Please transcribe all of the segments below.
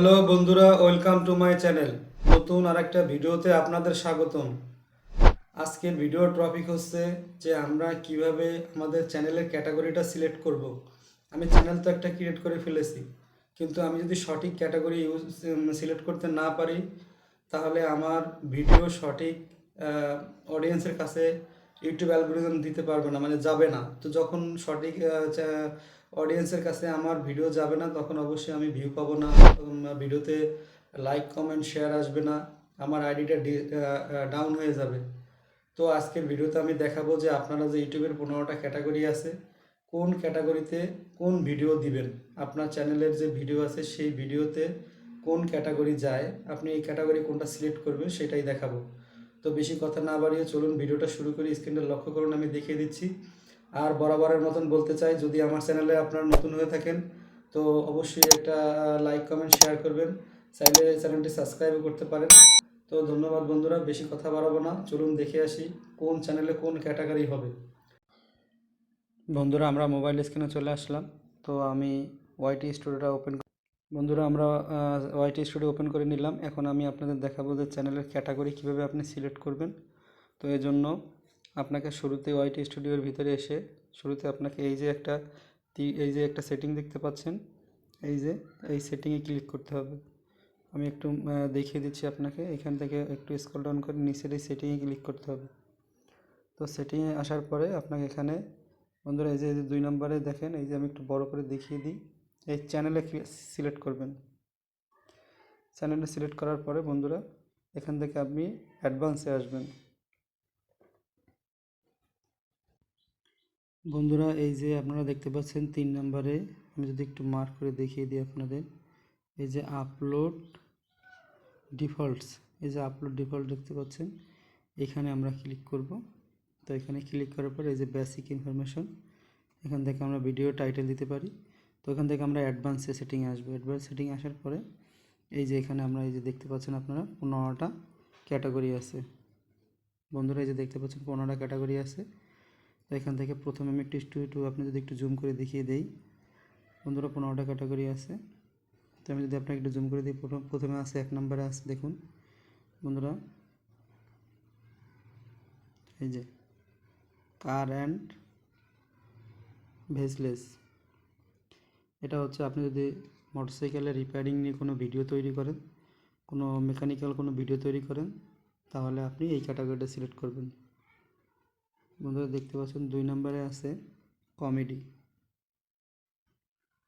Hello বন্ধুরা, welcome to my channel. নতুন আরেকটা ভিডিওতে আপনাদের স্বাগতম। আজকের ভিডিওর টপিক হচ্ছে যে আমরা কিভাবে আমাদের চ্যানেলের ক্যাটাগরিটা সিলেক্ট করব। আমি চ্যানেল তো একটা ক্রিয়েট করে ফেলেছি, কিন্তু আমি যদি সঠিক ক্যাটাগরি সিলেক্ট করতে না পারি, তাহলে আমার ভিডিও সঠিক অডিয়েন্সের কাছে ইউটিউব অ্যালগোরিদম দিতে পারবে না, মানে যাবে না। তো যখন সঠিক অডিয়েন্সের কাছে আমার ভিডিও যাবে না, তখন অবশ্যই আমি ভিউ পাবো না, ভিডিওতে লাইক কমেন্ট শেয়ার আসবে না, আমার আইডিটা ডাউন হয়ে যাবে। তো আজকের ভিডিওতে আমি দেখাবো যে আপনারা যে ইউটিউবের 15টা ক্যাটাগরি আছে, কোন ক্যাটাগরিতে কোন ভিডিও দিবেন। আপনার চ্যানেলের যে ভিডিও আছে সেই ভিডিওতে কোন ক্যাটাগরি যায়, আপনি এই ক্যাটাগরি কোনটা সিলেক্ট করবেন সেটাই দেখাবো। তো বেশি কথা না বাড়িয়ে চলুন ভিডিওটা শুরু করি। স্ক্রিনটা লক্ষ্য করুন, আমি দেখিয়ে দিচ্ছি। আর বরাবরের মতন বলতে চাই, যদি আমার চ্যানেলে আপনারা নতুন হয়ে থাকেন তো অবশ্যই একটা লাইক কমেন্ট শেয়ার করবেন, চাইলে চ্যানেলটি সাবস্ক্রাইবও করতে পারেন। তো ধন্যবাদ বন্ধুরা, বেশি কথা বাড়াবো না, চলুন দেখে আসি কোন চ্যানেলে কোন ক্যাটাগরি হবে। বন্ধুরা, আমরা মোবাইল স্ক্রিনে চলে আসলাম। তো আমি ওয়াইটি স্টুডিওটা ওপেন, বন্ধুরা আমরা ওয়াইটি স্টুডিও ওপেন করে নিলাম। এখন আমি আপনাদের দেখাবো যে চ্যানেলের ক্যাটাগরি কীভাবে আপনি সিলেক্ট করবেন। তো এই জন্য আপনাকে শুরুতে ওয়াইটি স্টুডিওর ভিতরে এসে শুরুতে আপনাকে এই যে একটা সেটিং দেখতে পাচ্ছেন, এই সেটিংয়ে ক্লিক করতে হবে। আমি একটু দেখিয়ে দিচ্ছি আপনাকে। এখান থেকে একটু স্ক্রল ডাউন করে নিচের এই সেটিংয়ে ক্লিক করতে হবে। তো সেটিংয়ে আসার পরে আপনাকে এখানে বন্ধুরা এই যে 2 নম্বরে দেখেন, এই যে আমি একটু বড় করে দেখিয়ে দিই, এই চ্যানেলে সিলেক্ট করবেন। চ্যানেলটা সিলেক্ট করার পরে বন্ধুরা এখান থেকে আপনি অ্যাডভান্সে আসবেন। বন্ধুরা এই যে আপনারা দেখতে পাচ্ছেন 3 নম্বরে, আমি যদি একটু মার্ক করে দেখিয়ে দিই আপনাদের, এই যে আপলোড ডিফল্টস, এই যে আপলোড ডিফল্ট দেখতে পাচ্ছেন, এখানে আমরা ক্লিক করব। তো এখানে ক্লিক করার পর এই যে বেসিক ইনফরমেশন, এখান থেকে আমরা ভিডিও টাইটেল দিতে পারি। তো এখান থেকে আমরা অ্যাডভান্সে সেটিংয়ে আসবো। অ্যাডভান্স সেটিংয়ে আসার পরে এই যে এখানে আমরা এই যে দেখতে পাচ্ছেন আপনারা 15টা ক্যাটাগরি আছে। বন্ধুরা এই যে দেখতে পাচ্ছেন 15টা ক্যাটাগরি আছে। তো এখান থেকে প্রথমে আমি একটু আপনি যদি একটু জুম করে দেখিয়ে দেই, বন্ধুরা 15টা ক্যাটাগরি আছে। তো আমি যদি আপনাকে একটু জুম করে দিই, প্রথমে আছে 1 নম্বরে আছে, দেখুন বন্ধুরা এই যে কার অ্যান্ড ভেসলেস। এটা হচ্ছে আপনি যদি মোটরসাইকেলের রিপেয়ারিং নিয়ে কোনো ভিডিও তৈরি করেন, কোনো মেকানিক্যাল কোনো ভিডিও তৈরি করেন, তাহলে আপনি এই ক্যাটাগরিটা সিলেক্ট করবেন। বন্ধুরা দেখতে পাচ্ছেন 2 নম্বরে আছে কমেডি।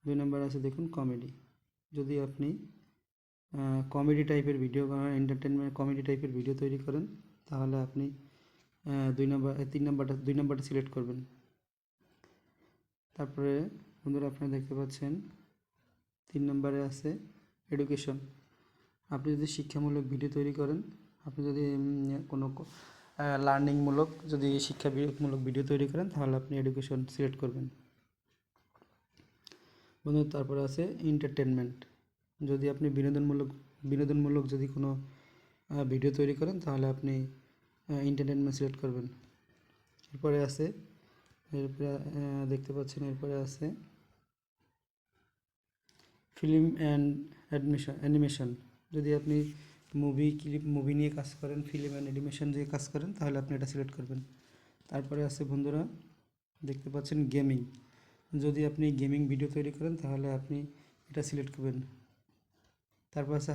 2 নম্বরে আছে দেখুন কমেডি। যদি আপনি কমেডি টাইপের ভিডিও করেন, এন্টারটেনমেন্ট কমেডি টাইপের ভিডিও তৈরি করেন, তাহলে আপনি 2 নম্বরটা সিলেক্ট করবেন। তারপরে বন্ধুরা আপনারা দেখতে পাচ্ছেন 3 নম্বরে আছে এডুকেশন। আপনি যদি শিক্ষামূলক ভিডিও তৈরি করেন, আপনি যদি কোনো লার্নিংমূলক যদি শিক্ষামূলক ভিডিও তৈরি করেন, তাহলে আপনি এডুকেশন সিলেক্ট করবেন। বন্ধু তারপরে আছে এন্টারটেনমেন্ট। যদি আপনি বিনোদনমূলক যদি কোনো ভিডিও তৈরি করেন, তাহলে আপনি এন্টারটেনমেন্ট সিলেক্ট করবেন। এরপরে দেখতে পাচ্ছেন এরপরে আছে ফিল্ম অ্যান্ড অ্যানিমেশন। যদি আপনি মুভি নিয়ে কাজ করেন, ফিল্ম অ্যান্ড অ্যানিমেশন দিয়ে কাজ করেন, তাহলে আপনি এটা সিলেক্ট করবেন। তারপরে আছে বন্ধুরা দেখতে পাচ্ছেন গেমিং। যদি আপনি গেমিং ভিডিও তৈরি করেন, তাহলে আপনি এটা সিলেক্ট করবেন। তারপর আছে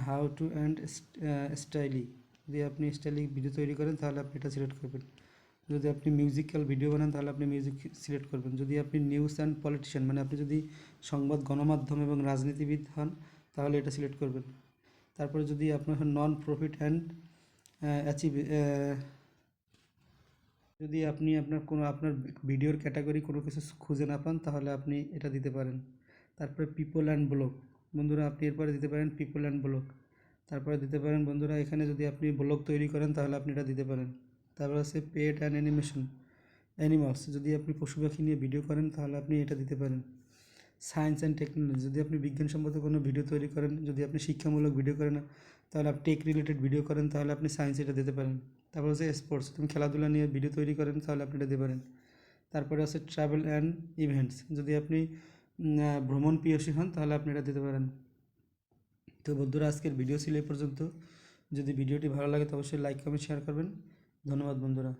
হাউ টু অ্যান্ড স্টাইলি। যদি আপনি স্টাইলি ভিডিও তৈরি করেন, তাহলে আপনি এটা সিলেক্ট করবেন। যদি আপনি মিউজিক্যাল ভিডিও বানান, তাহলে আপনি মিউজিক সিলেক্ট করবেন। যদি আপনি নিউজ অ্যান্ড পলিটিশিয়ান, মানে আপনি যদি সংবাদ গণমাধ্যম এবং রাজনীতিবিদ হন, তাহলে এটা সিলেক্ট করবেন। তারপরে যদি আপনার নন প্রফিট অ্যান্ড অ্যাচিভ, যদি আপনি আপনার ভিডিওর ক্যাটাগরি কোনো কিছু খুঁজে না পান, তাহলে আপনি এটা দিতে পারেন। তারপরে পিপল অ্যান্ড ব্লগ। বন্ধুরা আপনি এরপরে দিতে পারেন পিপল অ্যান্ড ব্লগ। তারপরে দিতে পারেন বন্ধুরা এখানে যদি আপনি ব্লগ তৈরি করেন, তাহলে আপনি এটা দিতে পারেন। তারপর আছে পেট অ্যান্ড অ্যানিমালস। যদি আপনি পশু পাখি নিয়ে ভিডিও করেন, তাহলে আপনি এটা দিতে পারেন। Science and technology. যদি আপনি বিজ্ঞানসম্মত কোনো ভিডিও তৈরি করেন, যদি আপনি শিক্ষামূলক ভিডিও করেন, তাহলে আপনি টেক রিলেটেড ভিডিও করেন, তাহলে আপনি সায়েন্স এটা দিতে পারেন। তারপর হচ্ছে স্পোর্টস। তুমি খেলাধুলা নিয়ে ভিডিও তৈরি করেন, তাহলে আপনি এটা দিতে পারেন। তারপরে আছে ট্রাভেল অ্যান্ড ইভেন্টস। যদি আপনি ভ্রমণ প্রিয়সী হন, তাহলে আপনি এটা দিতে পারেন। তো বন্ধুরা, আজকের ভিডিও ছিল এই পর্যন্ত। যদি ভিডিওটি ভালো লাগে তো অবশ্যই লাইক কমেন্ট শেয়ার করবেন। ধন্যবাদ বন্ধুরা।